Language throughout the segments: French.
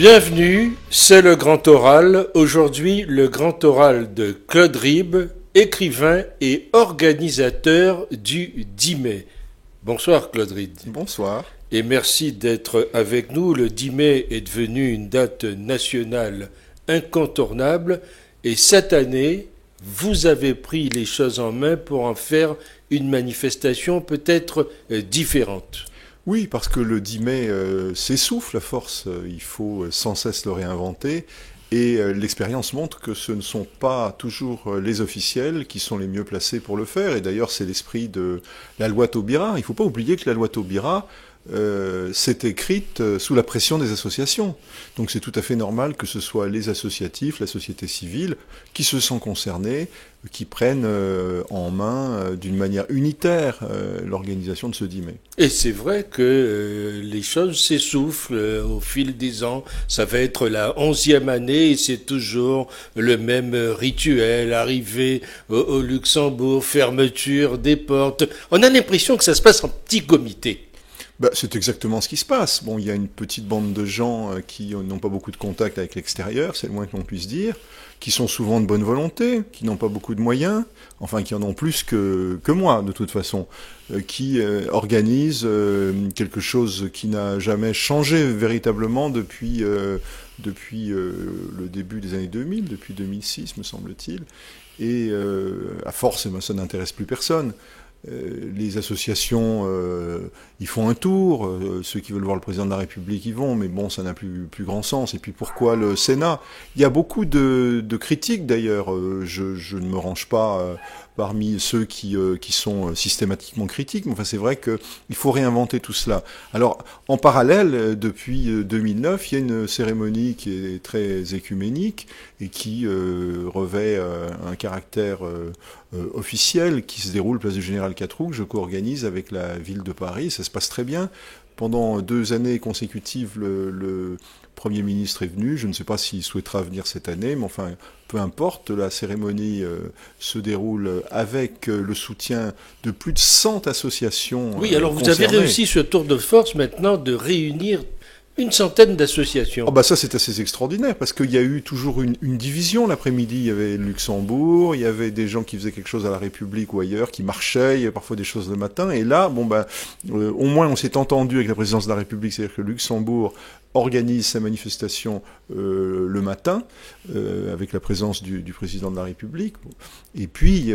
Bienvenue, c'est le Grand Oral. Aujourd'hui, le Grand Oral de Claude Ribes, écrivain et organisateur du 10 mai. Bonsoir Claude Ribes. Bonsoir. Et merci d'être avec nous. Le 10 mai est devenu une date nationale incontournable. Et cette année, vous avez pris les choses en main pour en faire une manifestation peut-être différente. Oui, parce que le 10 mai s'essouffle à force, il faut sans cesse le réinventer, et l'expérience montre que ce ne sont pas toujours les officiels qui sont les mieux placés pour le faire, et d'ailleurs c'est l'esprit de la loi Taubira. Il ne faut pas oublier que la loi Taubira s'est écrite sous la pression des associations. Donc c'est tout à fait normal que ce soit les associatifs, la société civile, qui se sentent concernés, qui prennent en main d'une manière unitaire l'organisation de ce 10 mai. Et c'est vrai que les choses s'essoufflent au fil des ans. Ça va être la 11e année et c'est toujours le même rituel. Arrivée au Luxembourg, fermeture des portes. On a l'impression que ça se passe en petit comité. C'est exactement ce qui se passe. Bon, il y a une petite bande de gens qui n'ont pas beaucoup de contact avec l'extérieur, c'est le moins que l'on puisse dire, qui sont souvent de bonne volonté, qui n'ont pas beaucoup de moyens, enfin qui en ont plus que moi de toute façon, qui organisent quelque chose qui n'a jamais changé véritablement depuis le début des années 2000, depuis 2006 me semble-t-il, et à force ça n'intéresse plus personne. Les associations, ils font un tour, ceux qui veulent voir le président de la République y vont, mais bon, ça n'a plus grand sens. Et puis pourquoi le Sénat? Il y a beaucoup de critiques d'ailleurs, je ne me range pas parmi ceux qui sont systématiquement critiques, mais enfin c'est vrai qu'il faut réinventer tout cela. Alors en parallèle, depuis 2009, il y a une cérémonie qui est très écuménique et qui revêt un caractère officiel qui se déroule place du Général Catroux, que je co-organise avec la ville de Paris. Ça se passe très bien. Pendant 2 années consécutives, le Premier ministre est venu. Je ne sais pas s'il souhaitera venir cette année, mais enfin, peu importe. La cérémonie se déroule avec le soutien de plus de 100 associations. Oui, alors vous avez réussi ce tour de force maintenant de réunir une centaine d'associations. Ça c'est assez extraordinaire parce qu'il y a eu toujours une division l'après-midi. Il y avait le Luxembourg, il y avait des gens qui faisaient quelque chose à la République ou ailleurs, qui marchaient, il y avait parfois des choses le matin. Et là, au moins on s'est entendu avec la présidence de la République, c'est-à-dire que le Luxembourg organise sa manifestation le matin avec la présence du président de la République. Et puis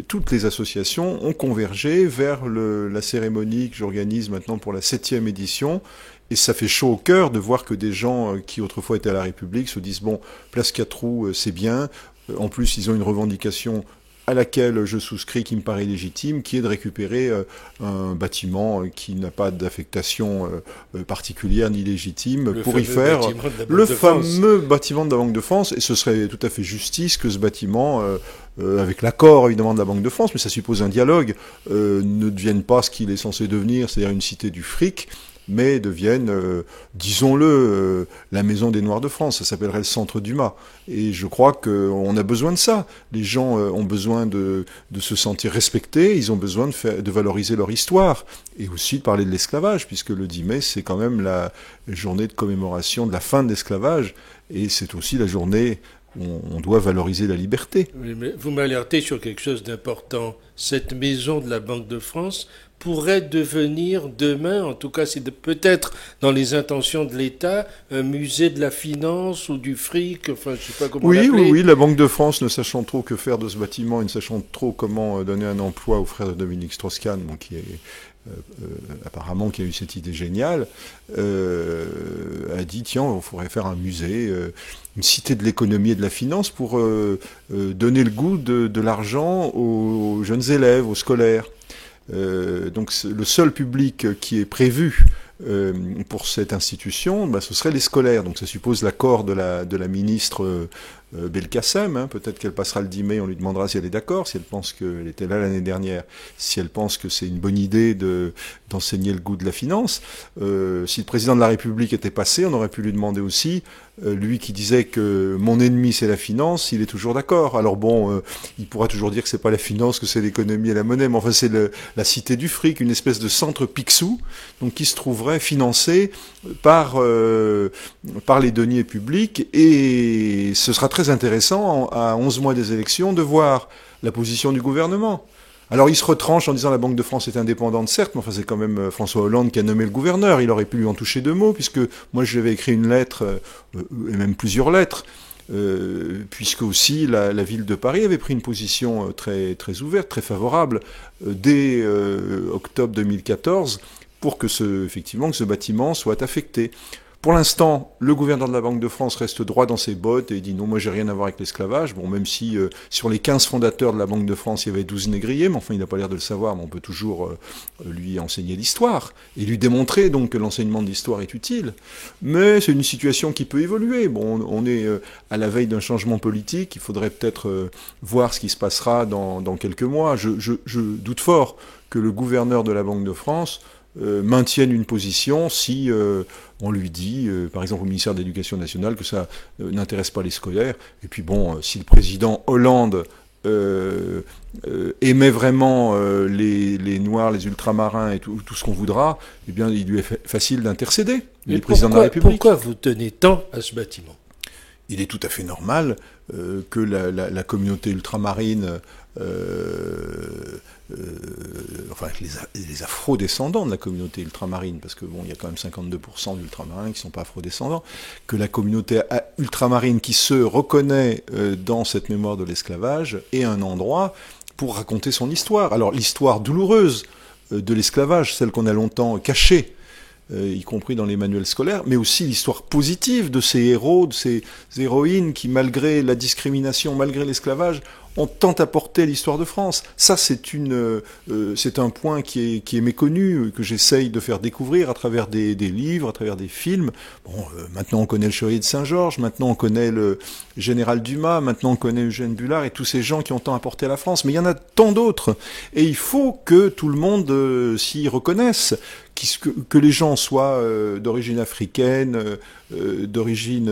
toutes les associations ont convergé vers la cérémonie que j'organise maintenant pour la 7e édition. Et ça fait chaud au cœur de voir que des gens qui autrefois étaient à la République se disent place Catroux, c'est bien. En plus, ils ont une revendication à laquelle je souscris, qui me paraît légitime, qui est de récupérer un bâtiment qui n'a pas d'affectation particulière ni légitime pour y faire le fameux bâtiment de la Banque de France. Et ce serait tout à fait justice que ce bâtiment, avec l'accord évidemment de la Banque de France, mais ça suppose un dialogue, ne devienne pas ce qu'il est censé devenir, c'est-à-dire une cité du fric, mais deviennent, disons-le, la maison des Noirs de France. Ça s'appellerait le Centre Dumas. Et je crois qu'on a besoin de ça. Les gens ont besoin de se sentir respectés, ils ont besoin de valoriser leur histoire, et aussi de parler de l'esclavage, puisque le 10 mai, c'est quand même la journée de commémoration de la fin de l'esclavage, et c'est aussi la journée où on doit valoriser la liberté. Oui, mais vous m'alertez sur quelque chose d'important. Cette maison de la Banque de France pourrait devenir demain, en tout cas c'est peut-être dans les intentions de l'État, un musée de la finance ou du fric, enfin je sais pas comment l'appeler. Oui, la Banque de France, ne sachant trop que faire de ce bâtiment et ne sachant trop comment donner un emploi au frère de Dominique Strauss-Kahn, qui est apparemment qui a eu cette idée géniale, a dit tiens, il faudrait faire un musée, une cité de l'économie et de la finance pour donner le goût de l'argent aux jeunes élèves, aux scolaires. Donc le seul public qui est prévu pour cette institution, ce serait les scolaires. Donc ça suppose l'accord de la ministre Belkacem. Hein. Peut-être qu'elle passera le 10 mai, on lui demandera si elle est d'accord, si elle pense qu'elle était là l'année dernière, si elle pense que c'est une bonne idée d'enseigner le goût de la finance. Si le président de la République était passé, on aurait pu lui demander aussi, lui qui disait que mon ennemi c'est la finance, il est toujours d'accord. Alors bon, il pourra toujours dire que c'est pas la finance, que c'est l'économie et la monnaie, mais enfin c'est la cité du fric, une espèce de centre Picsou, donc qui se trouverait financé par les deniers publics, et ce sera très intéressant à 11 mois des élections de voir la position du gouvernement. Alors il se retranche en disant la Banque de France est indépendante, certes, mais enfin c'est quand même François Hollande qui a nommé le gouverneur. Il aurait pu lui en toucher 2 mots, puisque moi je lui avais écrit une lettre, et même plusieurs lettres, puisque aussi la ville de Paris avait pris une position très, très ouverte, très favorable, dès octobre 2014, pour que effectivement que ce bâtiment soit affecté. Pour l'instant, le gouverneur de la Banque de France reste droit dans ses bottes et dit non, moi j'ai rien à voir avec l'esclavage. Bon, même si sur les 15 fondateurs de la Banque de France, il y avait 12 négriers, mais enfin il n'a pas l'air de le savoir, mais on peut toujours lui enseigner l'histoire et lui démontrer donc que l'enseignement de l'histoire est utile. Mais c'est une situation qui peut évoluer. Bon, on est à la veille d'un changement politique, il faudrait peut-être voir ce qui se passera dans quelques mois. Je doute fort que le gouverneur de la Banque de France maintiennent une position si on lui dit, par exemple au ministère de l'Éducation nationale, que ça n'intéresse pas les scolaires. Et puis bon, si le président Hollande aimait vraiment les Noirs, les ultramarins et tout ce qu'on voudra, eh bien il lui est facile d'intercéder. Il est président de la République. Pourquoi vous tenez tant à ce bâtiment ? Il est tout à fait normal que la communauté ultramarine, enfin les afro-descendants de la communauté ultramarine, parce que bon, il y a quand même 52% d'ultramarins qui ne sont pas afro-descendants, que la communauté ultramarine qui se reconnaît dans cette mémoire de l'esclavage ait un endroit pour raconter son histoire. Alors l'histoire douloureuse de l'esclavage, celle qu'on a longtemps cachée, y compris dans les manuels scolaires, mais aussi l'histoire positive de ces héros, de ces héroïnes qui, malgré la discrimination, malgré l'esclavage, ont tant apporté à l'histoire de France. Ça, c'est un point qui est méconnu, que j'essaye de faire découvrir à travers des livres, à travers des films. Bon, maintenant on connaît le Chevalier de Saint-Georges, maintenant on connaît le Général Dumas, maintenant on connaît Eugène Bullard et tous ces gens qui ont tant apporté à la France. Mais il y en a tant d'autres. Et il faut que tout le monde s'y reconnaisse. Que les gens soient d'origine africaine, d'origine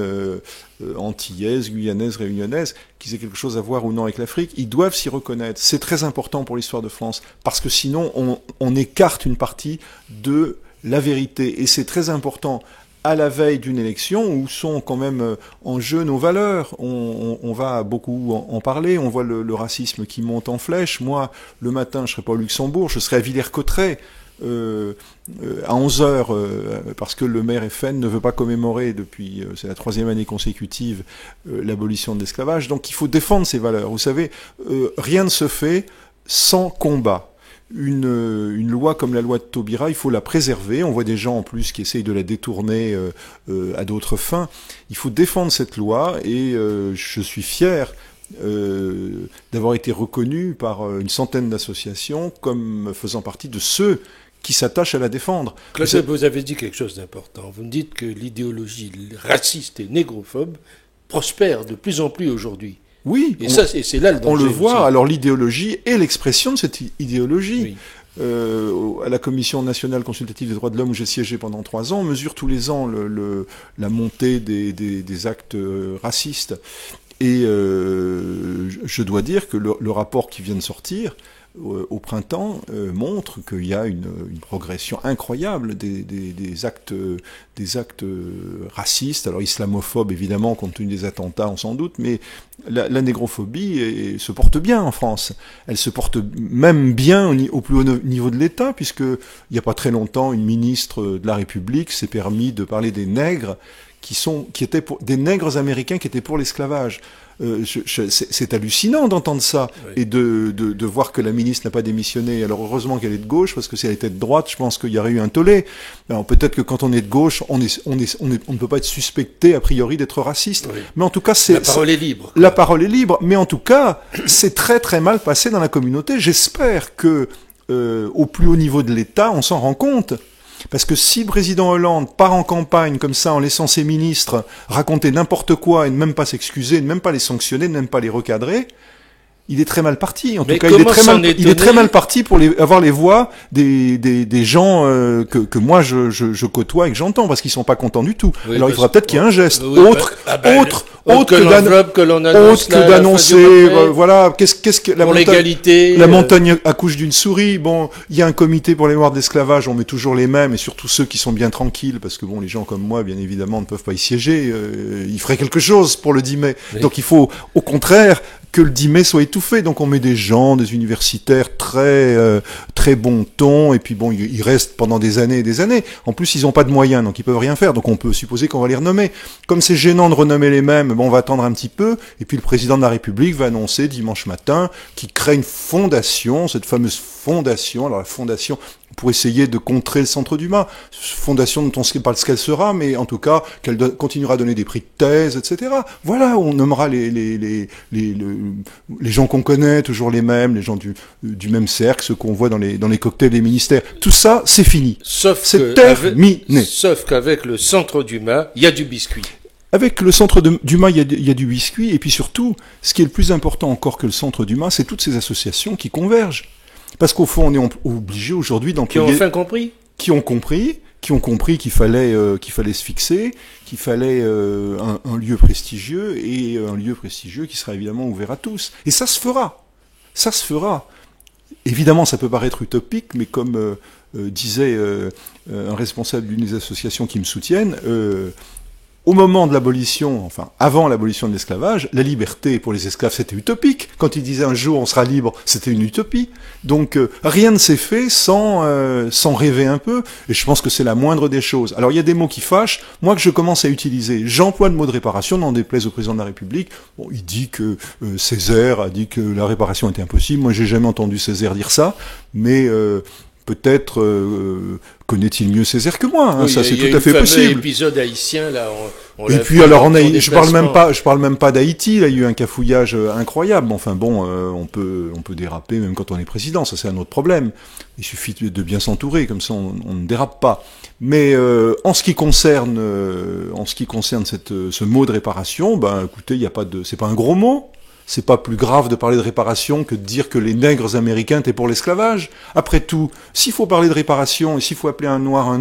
antillaise, guyanaise, réunionnaise, qu'ils aient quelque chose à voir ou non avec l'Afrique, ils doivent s'y reconnaître. C'est très important pour l'histoire de France, parce que sinon on écarte une partie de la vérité. Et c'est très important à la veille d'une élection où sont quand même en jeu nos valeurs. On va beaucoup en parler, on voit le racisme qui monte en flèche. Moi, le matin, je serai pas au Luxembourg, je serai à Villers-Cotterêts, à 11h, parce que le maire FN ne veut pas commémorer depuis, c'est la 3e année consécutive, l'abolition de l'esclavage. Donc il faut défendre ces valeurs. Vous savez, rien ne se fait sans combat. Une loi comme la loi de Taubira, il faut la préserver. On voit des gens en plus qui essayent de la détourner à d'autres fins. Il faut défendre cette loi et je suis fier d'avoir été reconnu par une centaine d'associations comme faisant partie de ceux qui s'attachent à la défendre. Vous avez dit quelque chose d'important. Vous me dites que l'idéologie raciste et négrophobe prospère de plus en plus aujourd'hui. Oui, et c'est là le danger. On le voit, aussi. Alors l'idéologie est l'expression de cette idéologie. Oui. À la Commission nationale consultative des droits de l'homme où j'ai siégé pendant 3 ans, on mesure tous les ans la montée des actes racistes. Et je dois dire que le rapport qui vient de sortir au printemps montre qu'il y a une progression incroyable des actes racistes, alors islamophobes évidemment compte tenu des attentats on s'en doute, mais la négrophobie se porte bien en France. Elle se porte même bien au plus haut niveau de l'État, puisque il n'y a pas très longtemps une ministre de la République s'est permis de parler des nègres qui étaient des nègres américains qui étaient pour l'esclavage. C'est hallucinant d'entendre ça, oui. Et de voir que la ministre n'a pas démissionné. Alors heureusement qu'elle est de gauche, parce que si elle était de droite, je pense qu'il y aurait eu un tollé. Alors peut-être que quand on est de gauche, on ne peut pas être suspecté a priori d'être raciste. Oui. Mais en tout cas, la parole est libre. La parole est libre, mais en tout cas, c'est très très mal passé dans la communauté. J'espère que au plus haut niveau de l'État, on s'en rend compte. Parce que si le président Hollande part en campagne comme ça, en laissant ses ministres raconter n'importe quoi et ne même pas s'excuser, ne même pas les sanctionner, ne même pas les recadrer, il est très mal parti. En tout cas, il est très mal parti pour avoir les voix des gens que moi je côtoie et que j'entends, parce qu'ils sont pas contents du tout. Oui, alors il faudra peut-être qu'il y ait un geste autre que d'annoncer. Voilà, qu'est-ce que la montagne accouche d'une souris. Bon, il y a un comité pour les morts d'esclavage. On met toujours les mêmes, et surtout ceux qui sont bien tranquilles, parce que bon, les gens comme moi, bien évidemment, ne peuvent pas y siéger. Ils feraient quelque chose pour le 10 mai. Oui. Donc il faut, au contraire, que le 10 mai soit étouffé. Donc on met des gens, des universitaires très bon ton, et puis bon, ils restent pendant des années et des années. En plus, ils n'ont pas de moyens, donc ils peuvent rien faire. Donc on peut supposer qu'on va les renommer. Comme c'est gênant de renommer les mêmes, bon, on va attendre un petit peu, et puis le président de la République va annoncer dimanche matin qu'il crée une fondation, cette fameuse fondation. Alors la fondation, pour essayer de contrer le Centre Dumas. Fondation dont on ne sait pas ce qu'elle sera, mais en tout cas, qu'elle continuera à donner des prix de thèse, etc. Voilà, on nommera les gens qu'on connaît, toujours les mêmes, les gens du même cercle, ceux qu'on voit dans les cocktails des ministères. Tout ça, c'est fini. C'est terminé. Sauf qu'avec le Centre Dumas, il y a du biscuit. Avec le Centre Dumas, il y a du biscuit, et puis surtout, ce qui est le plus important encore que le Centre Dumas, c'est toutes ces associations qui convergent. Parce qu'au fond, on est obligé aujourd'hui d'employer... Qui ont enfin compris. Qui ont compris qu'il fallait se fixer, qu'il fallait un lieu prestigieux, et un lieu prestigieux qui sera évidemment ouvert à tous. Et ça se fera. Ça se fera. Évidemment, ça peut paraître utopique, mais comme disait un responsable d'une des associations qui me soutiennent, au moment de l'abolition, enfin avant l'abolition de l'esclavage, la liberté pour les esclaves c'était utopique. Quand ils disaient un jour on sera libre, c'était une utopie. Donc rien ne s'est fait sans rêver un peu, et je pense que c'est la moindre des choses. Alors il y a des mots qui fâchent, moi que je commence à utiliser. J'emploie le mot de réparation, n'en déplaise au président de la République. Bon, il dit que Césaire a dit que la réparation était impossible. Moi j'ai jamais entendu Césaire dire ça, mais peut-être connaît-il mieux Césaire que moi, hein, oui, ça c'est tout à fait possible. Il y a épisode haïtien là. Et puis alors je parle même pas d'Haïti, là il y a eu un cafouillage incroyable. Enfin bon, on peut déraper même quand on est président, ça c'est un autre problème. Il suffit de bien s'entourer, comme ça on ne dérape pas. Mais en ce qui concerne ce mot de réparation, ben écoutez, c'est pas un gros mot. C'est pas plus grave de parler de réparation que de dire que les nègres américains étaient pour l'esclavage. Après tout, s'il faut parler de réparation et s'il faut appeler un noir,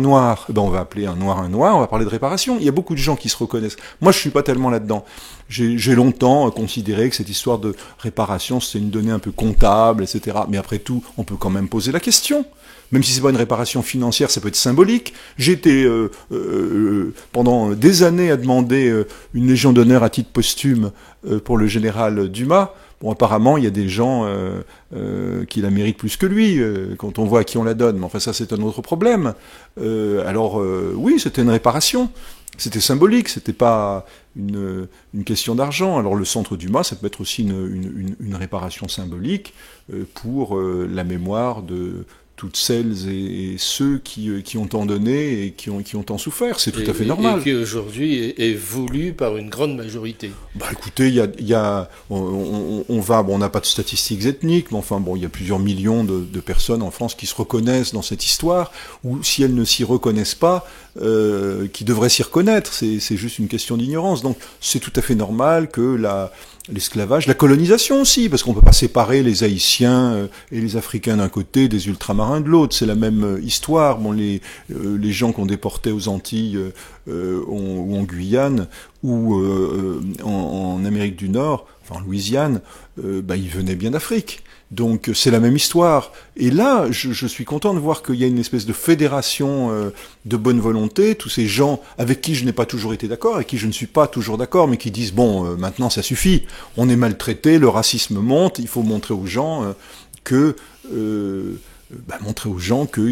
ben on va appeler un noir, on va parler de réparation. Il y a beaucoup de gens qui se reconnaissent. Moi, je suis pas tellement là-dedans. J'ai longtemps considéré que cette histoire de réparation, c'était une donnée un peu comptable, etc. Mais après tout, on peut quand même poser la question. Même si c'est pas une réparation financière, ça peut être symbolique. J'ai été pendant des années à demander une Légion d'honneur à titre posthume pour le général Dumas. Bon, apparemment, il y a des gens qui la méritent plus que lui, quand on voit à qui on la donne. Mais enfin, ça, c'est un autre problème. Oui, c'était une réparation. C'était symbolique, c'était pas une question d'argent. Alors le Centre Dumas, ça peut être aussi une réparation symbolique pour la mémoire de toutes celles et ceux qui ont tant donné et qui ont tant souffert. C'est tout à fait normal. Et qui aujourd'hui est voulu par une grande majorité. Bah écoutez, on n'a pas de statistiques ethniques, mais enfin bon, il y a plusieurs millions de personnes en France qui se reconnaissent dans cette histoire, ou si elles ne s'y reconnaissent pas, qui devraient s'y reconnaître. C'est juste une question d'ignorance. Donc c'est tout à fait normal que l'esclavage, la colonisation aussi, parce qu'on peut pas séparer les Haïtiens et les Africains d'un côté, des ultramarins de l'autre, c'est la même histoire. Bon, les gens qu'on déportait aux Antilles ou en Guyane ou en Amérique du Nord, enfin en Louisiane, ils venaient bien d'Afrique. Donc c'est la même histoire. Et là, je suis content de voir qu'il y a une espèce de fédération de bonne volonté, tous ces gens avec qui je n'ai pas toujours été d'accord, avec qui je ne suis pas toujours d'accord, mais qui disent, bon, maintenant ça suffit, on est maltraité, le racisme monte, il faut montrer aux gens qu'il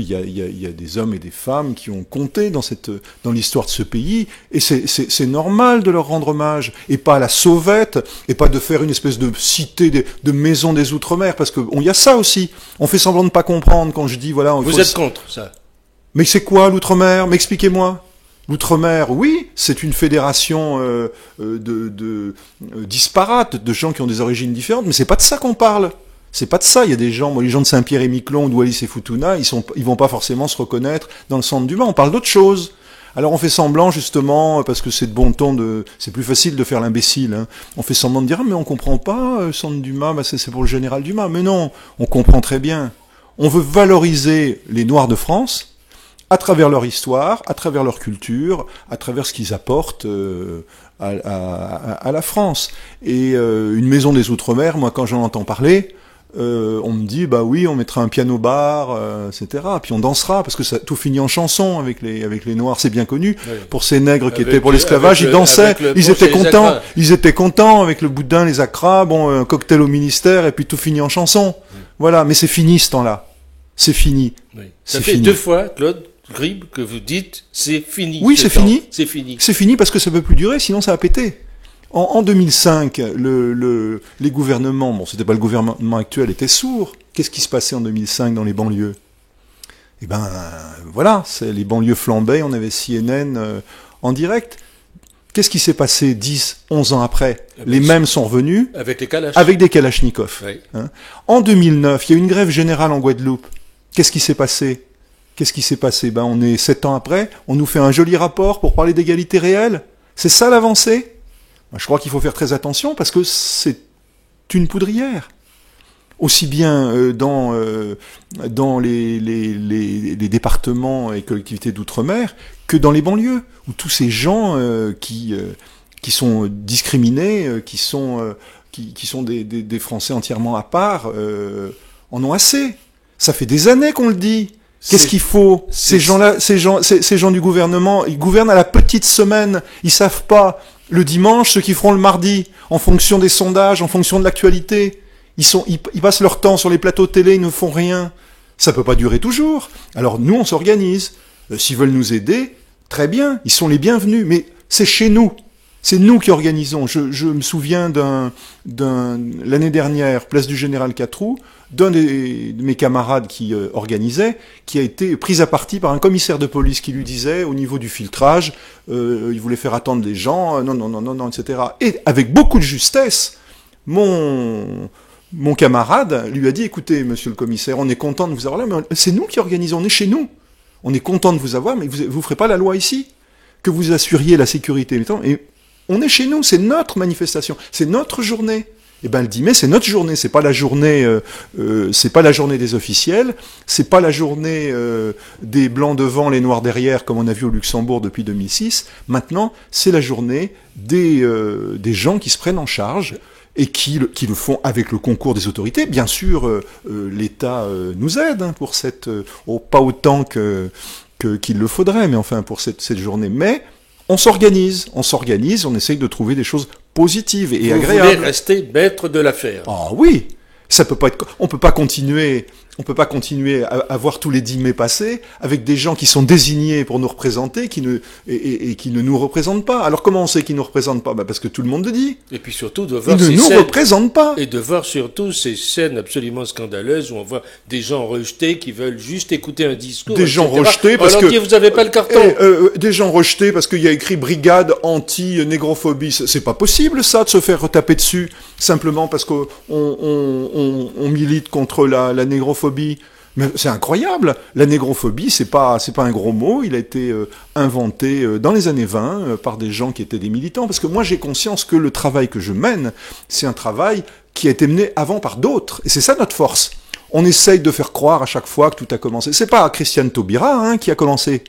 y a des hommes et des femmes qui ont compté dans l'histoire de ce pays, et c'est normal de leur rendre hommage, et pas à la sauvette, et pas de faire une espèce de cité, de maison des Outre-mer, parce que y a ça aussi. On fait semblant de pas comprendre quand je dis, voilà... Vous êtes contre ça? Mais c'est quoi l'Outre-mer? M'expliquez-moi. L'Outre-mer, oui, c'est une fédération disparate de gens qui ont des origines différentes, mais c'est pas de ça qu'on parle. C'est pas de ça. Il y a des gens, les gens de Saint-Pierre-et-Miquelon, de Wallis et Futuna, ils vont pas forcément se reconnaître dans le centre Dumas. On parle d'autre chose. Alors on fait semblant justement, parce que c'est de bon ton c'est plus facile de faire l'imbécile, hein. On fait semblant de dire, ah, mais on comprend pas, centre Dumas, c'est pour le général Dumas. Mais non, on comprend très bien. On veut valoriser les Noirs de France à travers leur histoire, à travers leur culture, à travers ce qu'ils apportent à la France. Et une maison des Outre-mer, moi quand j'en entends parler, on me dit, bah oui, on mettra un piano-bar, etc. Puis on dansera, parce que ça tout finit en chanson avec les Noirs, c'est bien connu. Oui. Pour ces nègres qui étaient pour l'esclavage, ils dansaient, ils étaient contents avec le boudin, les acras, bon, un cocktail au ministère, et puis tout finit en chanson. Oui. Voilà, mais c'est fini ce temps-là. C'est fini. Oui. Ça fait 2 fois, Claude Grib, que vous dites, c'est fini. Oui, c'est fini. C'est fini. C'est fini parce que ça peut plus durer, sinon ça va péter. En 2005, les gouvernements, bon, c'était pas le gouvernement actuel, étaient sourds. Qu'est-ce qui se passait en 2005 dans les banlieues? Eh ben, voilà, les banlieues flambaient, on avait CNN en direct. Qu'est-ce qui s'est passé 10, 11 ans après? Les mêmes sont revenus. Avec les Kalachnikovs. Avec des Kalachnikovs. Oui. Hein. En 2009, il y a eu une grève générale en Guadeloupe. Qu'est-ce qui s'est passé? Ben, on est 7 ans après, on nous fait un joli rapport pour parler d'égalité réelle. C'est ça l'avancée? Je crois qu'il faut faire très attention parce que c'est une poudrière. Aussi bien dans les départements et collectivités d'outre-mer que dans les banlieues, où tous ces gens qui sont discriminés, qui sont des Français entièrement à part, en ont assez. Ça fait des années qu'on le dit. Qu'est-ce qu'il faut? Ces gens-là, ces gens du gouvernement, ils gouvernent à la petite semaine. Ils savent pas le dimanche ce qu'ils feront le mardi, en fonction des sondages, en fonction de l'actualité. Ils passent leur temps sur les plateaux télé, ils ne font rien. Ça peut pas durer toujours. Alors nous, on s'organise. S'ils veulent nous aider, très bien, ils sont les bienvenus. Mais c'est chez nous. C'est nous qui organisons. Je me souviens l'année dernière, place du Général Catroux, d'un de mes camarades qui organisait, qui a été pris à partie par un commissaire de police qui lui disait, au niveau du filtrage, il voulait faire attendre les gens, non, etc. Et avec beaucoup de justesse, mon camarade lui a dit, écoutez, monsieur le commissaire, on est content de vous avoir là, mais c'est nous qui organisons, on est chez nous. On est content de vous avoir, mais vous ferez pas la loi ici. Que vous assuriez la sécurité. Et on est chez nous, c'est notre manifestation, c'est notre journée. Eh ben le 10 mai, c'est notre journée, c'est pas la journée des officiels, c'est pas la journée des blancs devant, les noirs derrière, comme on a vu au Luxembourg depuis 2006. Maintenant, c'est la journée des gens qui se prennent en charge et qui le font avec le concours des autorités. Bien sûr, l'État nous aide pour pas autant qu'il le faudrait, mais enfin pour cette journée. Mais on s'organise, on essaye de trouver des choses positives et agréables. Vous voulez rester maître de l'affaire. Ah oui, ça peut pas être. On peut pas continuer à voir tous les 10 mai passer avec des gens qui sont désignés pour nous représenter, qui ne nous représentent pas. Alors comment on sait qu'ils nous représentent pas? Parce que tout le monde le dit. Et puis surtout de voir ils ne nous représentent pas. Et de voir surtout ces scènes absolument scandaleuses où on voit des gens rejetés qui veulent juste écouter un discours. Des gens rejetés parce que vous avez pas le carton. Des gens rejetés parce qu'il y a écrit brigade anti-négrophobie. C'est pas possible ça de se faire taper dessus simplement parce qu'on milite contre la négrophobie. Mais c'est incroyable. La négrophobie, c'est pas un gros mot. Il a été inventé dans les années 20 par des gens qui étaient des militants. Parce que moi, j'ai conscience que le travail que je mène, c'est un travail qui a été mené avant par d'autres. Et c'est ça notre force. On essaye de faire croire à chaque fois que tout a commencé. C'est pas Christiane Taubira qui a commencé.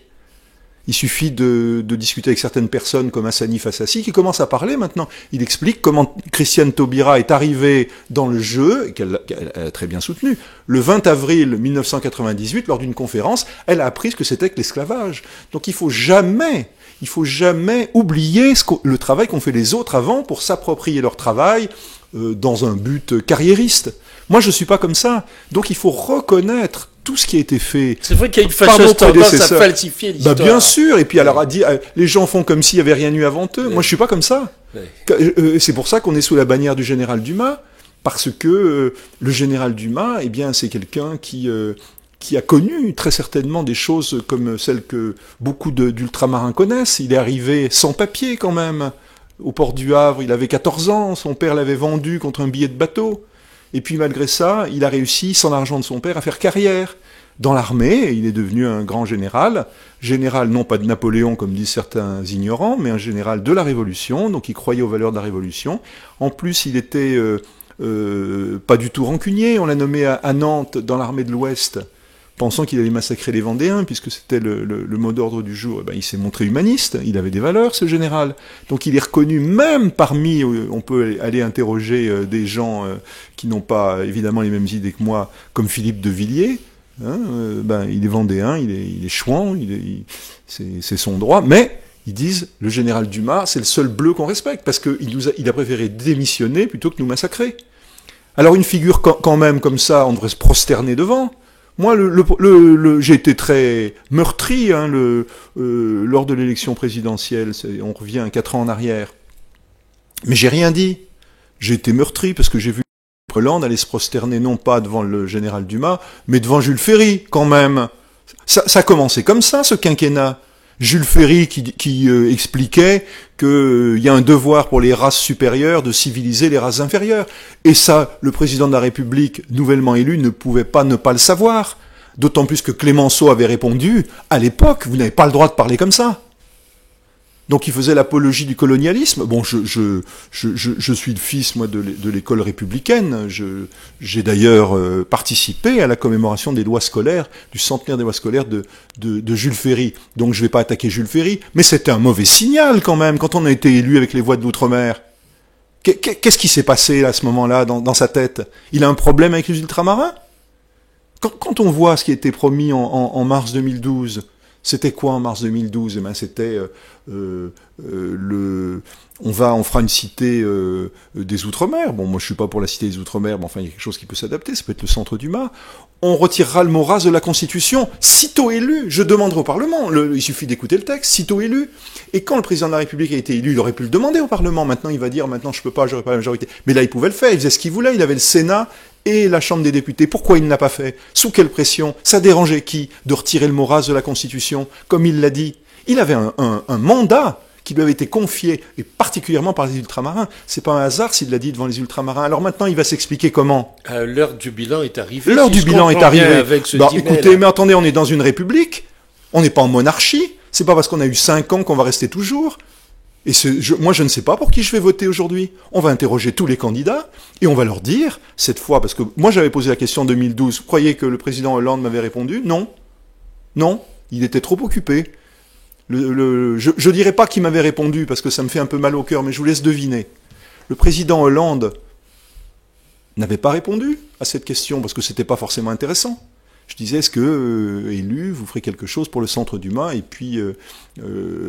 Il suffit de discuter avec certaines personnes comme Hassani Fassassi qui commence à parler maintenant. Il explique comment Christiane Taubira est arrivée dans le jeu, et qu'elle a très bien soutenu. Le 20 avril 1998, lors d'une conférence, elle a appris ce que c'était que l'esclavage. Donc il faut jamais oublier le travail qu'ont fait les autres avant pour s'approprier leur travail dans un but carriériste. Moi, je suis pas comme ça. Donc il faut reconnaître tout ce qui a été fait. C'est vrai qu'il y a une fâcheuse tendance à falsifier l'histoire. Bah bien sûr, et puis alors les gens font comme s'il y avait rien eu avant eux. Ouais. Moi je suis pas comme ça. Ouais. C'est pour ça qu'on est sous la bannière du général Dumas, parce que le général Dumas, eh bien c'est quelqu'un qui a connu très certainement des choses comme celles que beaucoup d'ultramarins connaissent. Il est arrivé sans papier quand même au port du Havre, il avait 14 ans, son père l'avait vendu contre un billet de bateau. Et puis malgré ça, il a réussi, sans l'argent de son père, à faire carrière. Dans l'armée, il est devenu un grand général non pas de Napoléon comme disent certains ignorants, mais un général de la Révolution, donc il croyait aux valeurs de la Révolution. En plus, il était pas du tout rancunier, on l'a nommé à Nantes dans l'armée de l'Ouest, pensant qu'il allait massacrer les Vendéens, puisque c'était le mot d'ordre du jour. Et ben, il s'est montré humaniste, il avait des valeurs, ce général. Donc il est reconnu même parmi, on peut aller interroger des gens qui n'ont pas évidemment les mêmes idées que moi, comme Philippe de Villiers. Il est vendéen, il est chouan, c'est son droit, mais ils disent le général Dumas, c'est le seul bleu qu'on respecte, parce qu'il a préféré démissionner plutôt que nous massacrer. Alors une figure quand même comme ça, on devrait se prosterner devant. Moi, j'ai été très meurtri lors de l'élection présidentielle, on revient 4 ans en arrière, mais j'ai rien dit. J'ai été meurtri parce que j'ai vu Hollande allait se prosterner non pas devant le général Dumas, mais devant Jules Ferry, quand même. Ça a commencé comme ça, ce quinquennat. Jules Ferry qui expliquait qu'il y a un devoir pour les races supérieures de civiliser les races inférieures. Et ça, le président de la République, nouvellement élu, ne pouvait pas ne pas le savoir. D'autant plus que Clémenceau avait répondu, à l'époque, vous n'avez pas le droit de parler comme ça. Donc il faisait l'apologie du colonialisme. Bon, je suis le fils, moi, de l'école républicaine. J'ai d'ailleurs participé à la commémoration des lois scolaires, du centenaire des lois scolaires de Jules Ferry. Donc je vais pas attaquer Jules Ferry, mais c'était un mauvais signal quand même, quand on a été élu avec les voix de l'outre-mer. Qu'est-ce qui s'est passé à ce moment-là dans sa tête? Il a un problème avec les ultramarins? Quand on voit ce qui a été promis en mars 2012, c'était quoi en mars 2012? Eh ben, c'était on fera une cité des Outre-mer. Bon, moi je suis pas pour la cité des Outre-mer, mais enfin il y a quelque chose qui peut s'adapter. Ça peut être le centre Dumas. On retirera le mot race de la Constitution, sitôt élu. Je demanderai au Parlement. Il suffit d'écouter le texte, sitôt élu. Et quand le président de la République a été élu, il aurait pu le demander au Parlement. Maintenant, il va dire, maintenant je peux pas, j'aurai pas la majorité. Mais là, il pouvait le faire. Il faisait ce qu'il voulait. Il avait le Sénat et la Chambre des députés. Pourquoi il ne l'a pas fait? Sous quelle pression? Ça dérangeait qui de retirer le mot race de la Constitution, comme il l'a dit? Il avait un mandat qui lui avait été confié, et particulièrement par les ultramarins. C'est pas un hasard s'il l'a dit devant les ultramarins. Alors maintenant, il va s'expliquer comment. L'heure du bilan est arrivée. L'heure du bilan est arrivée. Avec ce écoutez, mais attendez, on est dans une république. On n'est pas en monarchie. C'est pas parce qu'on a eu 5 ans qu'on va rester toujours. Et moi, je ne sais pas pour qui je vais voter aujourd'hui. On va interroger tous les candidats et on va leur dire, cette fois, parce que moi j'avais posé la question en 2012, vous croyez que le président Hollande m'avait répondu? Non. Non, il était trop occupé. Je dirais pas qu'il m'avait répondu, parce que ça me fait un peu mal au cœur, mais je vous laisse deviner. Le président Hollande n'avait pas répondu à cette question, parce que c'était pas forcément intéressant. Je disais, est-ce que, élu, vous ferez quelque chose pour le centre Dumas, et puis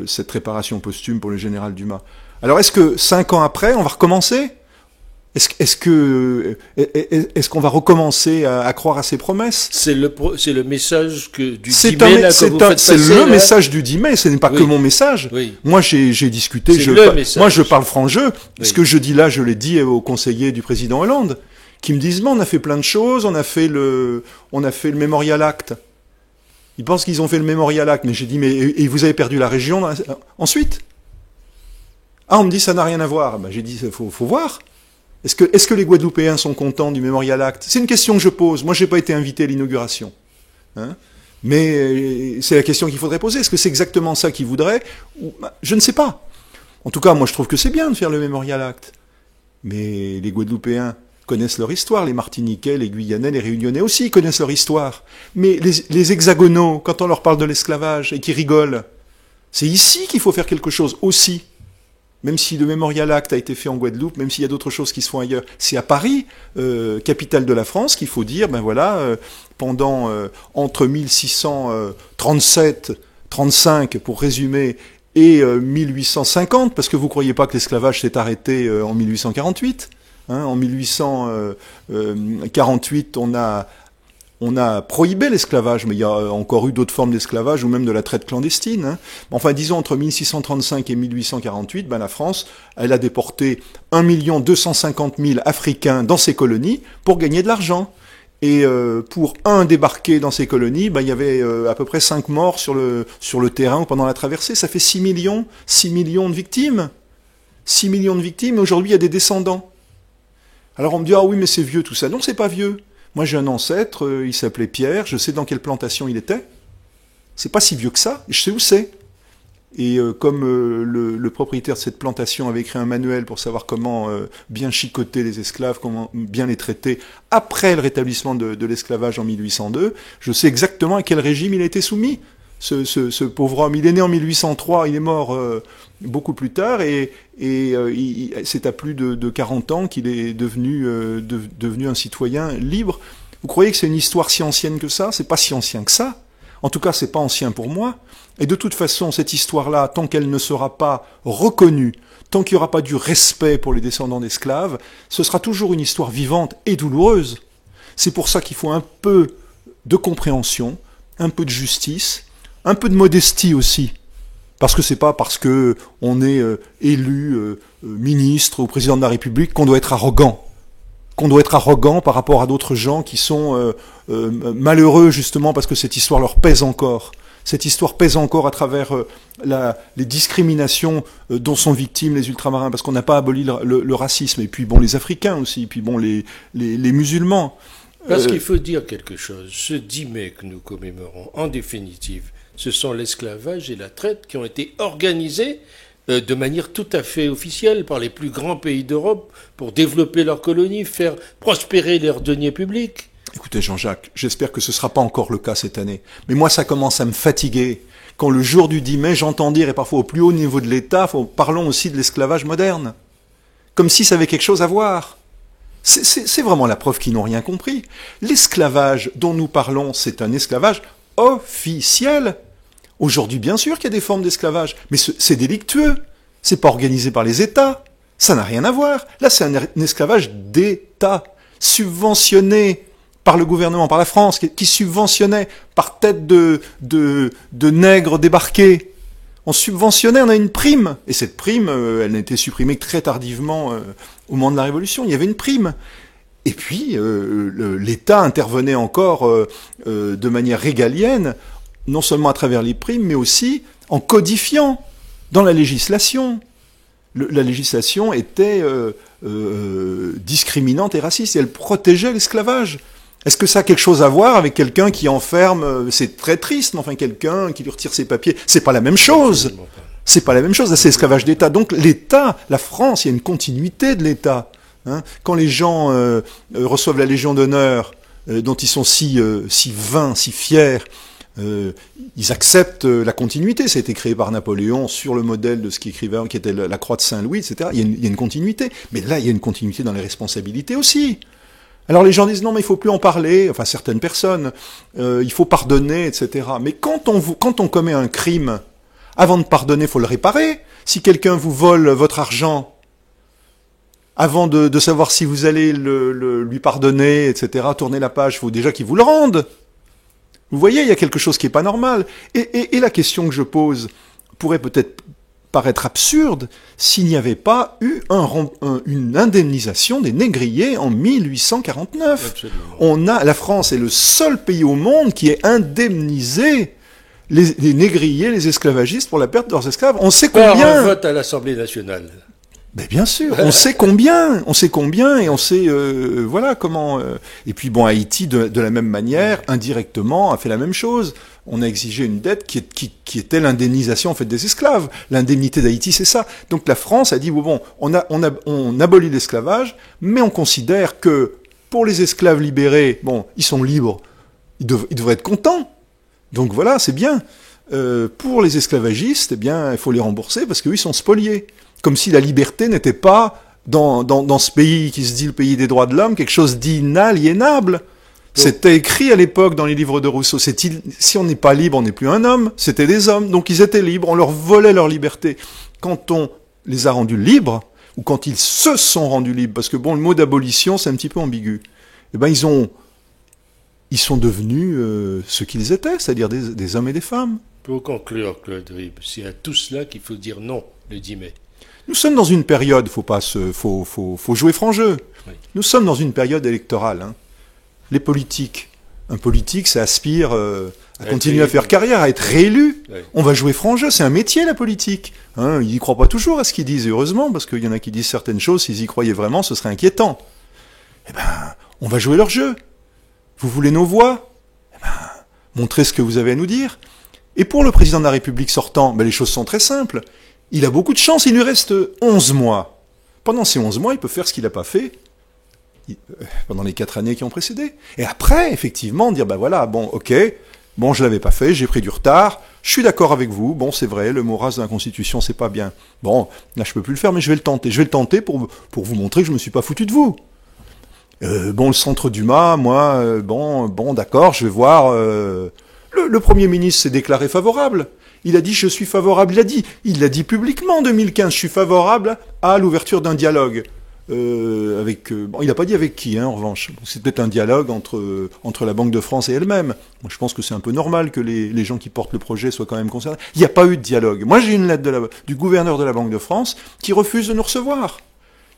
cette réparation posthume pour le général Dumas? Alors, est-ce que 5 ans après, on va recommencer? Est-ce qu'on va recommencer à croire à ces promesses? C'est le message du 10 mai, là, que vous faites passer. C'est le message du 10 mai, ce n'est pas que mon message. Oui. Moi, j'ai discuté, moi, je parle franc jeu. Oui. Ce que je dis là, je l'ai dit aux conseillers du président Hollande, qui me disent, on a fait plein de choses, on a fait le Memorial Act. Ils pensent qu'ils ont fait le Memorial Act, mais j'ai dit, et vous avez perdu la région ensuite? Ah, on me dit, ça n'a rien à voir. Ben, j'ai dit, faut voir. Est-ce que les Guadeloupéens sont contents du Memorial Act? C'est une question que je pose. Moi, j'ai pas été invité à l'inauguration. Hein, mais c'est la question qu'il faudrait poser. Est-ce que c'est exactement ça qu'ils voudraient? Je ne sais pas. En tout cas, moi, je trouve que c'est bien de faire le Memorial Act. Mais les Guadeloupéens connaissent leur histoire. Les Martiniquais, les Guyanais, les Réunionnais aussi connaissent leur histoire. Mais les hexagonaux, quand on leur parle de l'esclavage et qu'ils rigolent, c'est ici qu'il faut faire quelque chose aussi. Même si le Memorial Act a été fait en Guadeloupe, même s'il y a d'autres choses qui se font ailleurs, c'est à Paris, capitale de la France, qu'il faut dire, pendant entre 1637-35 pour résumer, et 1850, parce que vous croyez pas que l'esclavage s'est arrêté en 1848. Hein, en 1848, on a prohibé l'esclavage, mais il y a encore eu d'autres formes d'esclavage ou même de la traite clandestine. Hein. Enfin, disons, entre 1635 et 1848, la France, elle a déporté 1 250 000 Africains dans ses colonies pour gagner de l'argent. Et pour un débarqué dans ces colonies, il y avait à peu près 5 morts sur le terrain ou pendant la traversée. Ça fait 6 millions de victimes. 6 millions de victimes, et aujourd'hui, il y a des descendants. Alors on me dit, ah oui, mais c'est vieux tout ça. Non, c'est pas vieux. Moi j'ai un ancêtre, il s'appelait Pierre, je sais dans quelle plantation il était. C'est pas si vieux que ça, et je sais où c'est. Et comme le propriétaire de cette plantation avait écrit un manuel pour savoir comment bien chicoter les esclaves, comment bien les traiter après le rétablissement de l'esclavage en 1802, je sais exactement à quel régime il a été soumis. Ce pauvre homme, il est né en 1803, il est mort beaucoup plus tard, et c'est à plus de 40 ans qu'il est devenu un citoyen libre. Vous croyez que c'est une histoire si ancienne que ça? C'est pas si ancien que ça. En tout cas, c'est pas ancien pour moi. Et de toute façon, cette histoire-là, tant qu'elle ne sera pas reconnue, tant qu'il n'y aura pas du respect pour les descendants d'esclaves, ce sera toujours une histoire vivante et douloureuse. C'est pour ça qu'il faut un peu de compréhension, un peu de justice, un peu de modestie aussi. Parce que c'est pas parce que on est élu ministre ou président de la République qu'on doit être arrogant. Qu'on doit être arrogant par rapport à d'autres gens qui sont malheureux justement parce que cette histoire leur pèse encore. Cette histoire pèse encore à travers les discriminations dont sont victimes les ultramarins, parce qu'on n'a pas aboli le racisme, et puis bon, les Africains aussi, et puis bon, les musulmans. Parce qu'il faut dire quelque chose, ce 10 mai que nous commémorons, en définitive, ce sont l'esclavage et la traite qui ont été organisés de manière tout à fait officielle par les plus grands pays d'Europe pour développer leurs colonies, faire prospérer leurs deniers publics. Écoutez Jean-Jacques, j'espère que ce ne sera pas encore le cas cette année. Mais moi, ça commence à me fatiguer. Quand le jour du 10 mai, j'entends dire, et parfois au plus haut niveau de l'État, parlons aussi de l'esclavage moderne. Comme si ça avait quelque chose à voir. C'est vraiment la preuve qu'ils n'ont rien compris. L'esclavage dont nous parlons, c'est un esclavage officiel. Aujourd'hui, bien sûr qu'il y a des formes d'esclavage, mais c'est délictueux. C'est pas organisé par les États. Ça n'a rien à voir. Là, c'est un esclavage d'État, subventionné par le gouvernement, par la France, qui subventionnait par tête de nègres débarqués. On subventionnait, on a une prime. Et cette prime, elle n'a été supprimée que très tardivement au moment de la Révolution. Il y avait une prime. Et puis, l'État intervenait encore de manière régalienne, non seulement à travers les primes, mais aussi en codifiant dans la législation. La législation était discriminante et raciste, et elle protégeait l'esclavage. Est-ce que ça a quelque chose à voir avec quelqu'un qui enferme, c'est très triste, mais enfin quelqu'un qui lui retire ses papiers? C'est pas la même chose. C'est pas la même chose, c'est l'esclavage d'État. Donc l'État, la France, il y a une continuité de l'État. Hein. Quand les gens reçoivent la Légion d'honneur, dont ils sont si vains, si fiers, ils acceptent la continuité. Ça a été créé par Napoléon sur le modèle de ce qu'il écrivait, qui était la croix de Saint-Louis, etc. Il y a une continuité. Mais là, il y a une continuité dans les responsabilités aussi. Alors les gens disent non mais il faut plus en parler, enfin certaines personnes, il faut pardonner, etc. Mais quand on commet un crime, avant de pardonner, il faut le réparer. Si quelqu'un vous vole votre argent, avant de savoir si vous allez lui pardonner, etc., tourner la page, il faut déjà qu'il vous le rende. Vous voyez, il y a quelque chose qui n'est pas normal. Et la question que je pose pourrait peut-être paraître absurde s'il n'y avait pas eu une indemnisation des négriers en 1849. La France est le seul pays au monde qui ait indemnisé les négriers, les esclavagistes pour la perte de leurs esclaves. On sait combien. Par un vote à l'Assemblée nationale. Mais bien sûr, on sait combien, et on sait voilà comment. Et puis bon, Haïti de la même manière, indirectement, a fait la même chose. On a exigé une dette qui était l'indemnisation en fait des esclaves. L'indemnité d'Haïti, c'est ça. Donc la France a dit bon, on abolit l'esclavage, mais on considère que pour les esclaves libérés, bon, ils sont libres, ils devraient être contents. Donc voilà, c'est bien. Pour les esclavagistes, eh bien, il faut les rembourser parce qu'eux, ils sont spoliés. Comme si la liberté n'était pas, dans ce pays qui se dit le pays des droits de l'homme, quelque chose d'inaliénable. C'était écrit à l'époque dans les livres de Rousseau. Si on n'est pas libre, on n'est plus un homme. C'était des hommes. Donc ils étaient libres. On leur volait leur liberté. Quand on les a rendus libres, ou quand ils se sont rendus libres, parce que bon, le mot d'abolition, c'est un petit peu ambigu. Eh ben, ils sont devenus ce qu'ils étaient, c'est-à-dire des hommes et des femmes. Pour conclure, Claude Rib, c'est à tout cela qu'il faut dire non le 10 mai. Nous sommes dans une période, faut jouer franc jeu. Oui. Nous sommes dans une période électorale. Hein. Les politiques, un politique, ça aspire à continuer à faire carrière, à être réélu. Oui. On va jouer franc jeu, c'est un métier la politique. Hein, ils n'y croient pas toujours à ce qu'ils disent, heureusement, parce qu'il y en a qui disent certaines choses, s'ils y croyaient vraiment, ce serait inquiétant. Eh ben, on va jouer leur jeu. Vous voulez nos voix? Eh ben, montrez ce que vous avez à nous dire. Et pour le président de la République sortant, ben les choses sont très simples. Il a beaucoup de chance, il lui reste 11 mois. Pendant ces 11 mois, il peut faire ce qu'il n'a pas fait pendant les 4 années qui ont précédé. Et après, effectivement, dire, ben voilà, bon, ok, bon, je l'avais pas fait, j'ai pris du retard, je suis d'accord avec vous, bon, c'est vrai, le mot race de la Constitution, c'est pas bien. Bon, là, je peux plus le faire, mais je vais le tenter. Je vais le tenter pour vous montrer que je me suis pas foutu de vous. Bon, le centre Dumas, moi, bon, d'accord, je vais voir... Le Premier ministre s'est déclaré favorable. Il a dit, je suis favorable, il l'a dit publiquement en 2015, je suis favorable à l'ouverture d'un dialogue. Bon, il n'a pas dit avec qui, en revanche. C'est peut-être un dialogue entre la Banque de France et elle-même. Moi, je pense que c'est un peu normal que les gens qui portent le projet soient quand même concernés. Il n'y a pas eu de dialogue. Moi, j'ai une lettre du gouverneur de la Banque de France qui refuse de nous recevoir.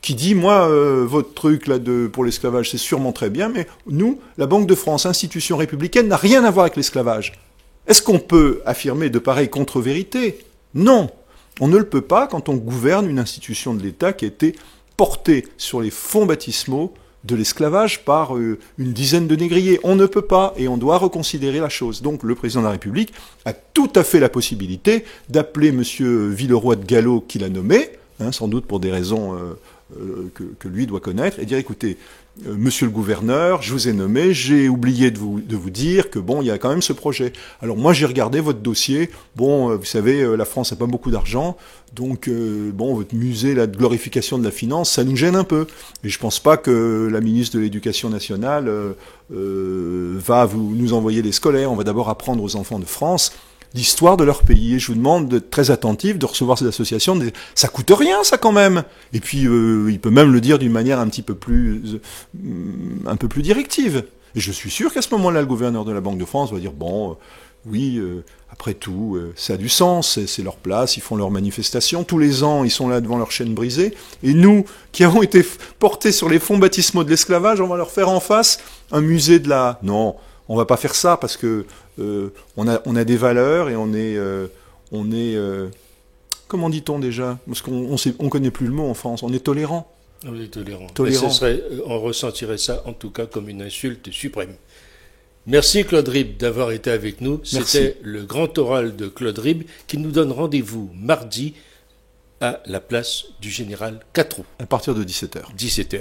Qui dit, moi, votre truc là pour l'esclavage, c'est sûrement très bien, mais nous, la Banque de France, institution républicaine, n'a rien à voir avec l'esclavage. Est-ce qu'on peut affirmer de pareilles contre-vérités? Non. On ne le peut pas quand on gouverne une institution de l'État qui a été portée sur les fonds baptismaux de l'esclavage par une dizaine de négriers. On ne peut pas, et on doit reconsidérer la chose. Donc le président de la République a tout à fait la possibilité d'appeler M. Villeroy de Galhau, qu'il a nommé, sans doute pour des raisons que lui doit connaître, et dire, écoutez, monsieur le gouverneur, je vous ai nommé, j'ai oublié de vous dire que bon, il y a quand même ce projet. Alors moi, j'ai regardé votre dossier, bon, vous savez, la France n'a pas beaucoup d'argent, donc bon, votre musée là, de glorification de la finance, ça nous gêne un peu. Et je pense pas que la ministre de l'Éducation nationale va nous envoyer des scolaires, on va d'abord apprendre aux enfants de France l'histoire de leur pays. Et je vous demande d'être très attentif, de recevoir ces associations. Ça coûte rien, ça, quand même. Et puis, il peut même le dire d'une manière un peu plus directive. Et je suis sûr qu'à ce moment-là, le gouverneur de la Banque de France va dire, bon, oui, après tout, ça a du sens, c'est leur place, ils font leur manifestation. Tous les ans, ils sont là devant leur chaîne brisée. Et nous, qui avons été portés sur les fonds baptismaux de l'esclavage, on va leur faire en face un musée de la... Non, on va pas faire ça parce que on a des valeurs et on est comment dit-on déjà? Parce qu'on connaît plus le mot en France. On est tolérant. On est tolérant. Tolérant. On ressentirait ça en tout cas comme une insulte suprême. Merci Claude Rib d'avoir été avec nous. C'était le grand oral de Claude Rib qui nous donne rendez-vous mardi à la place du Général Catroux. À partir de 17h. 17h.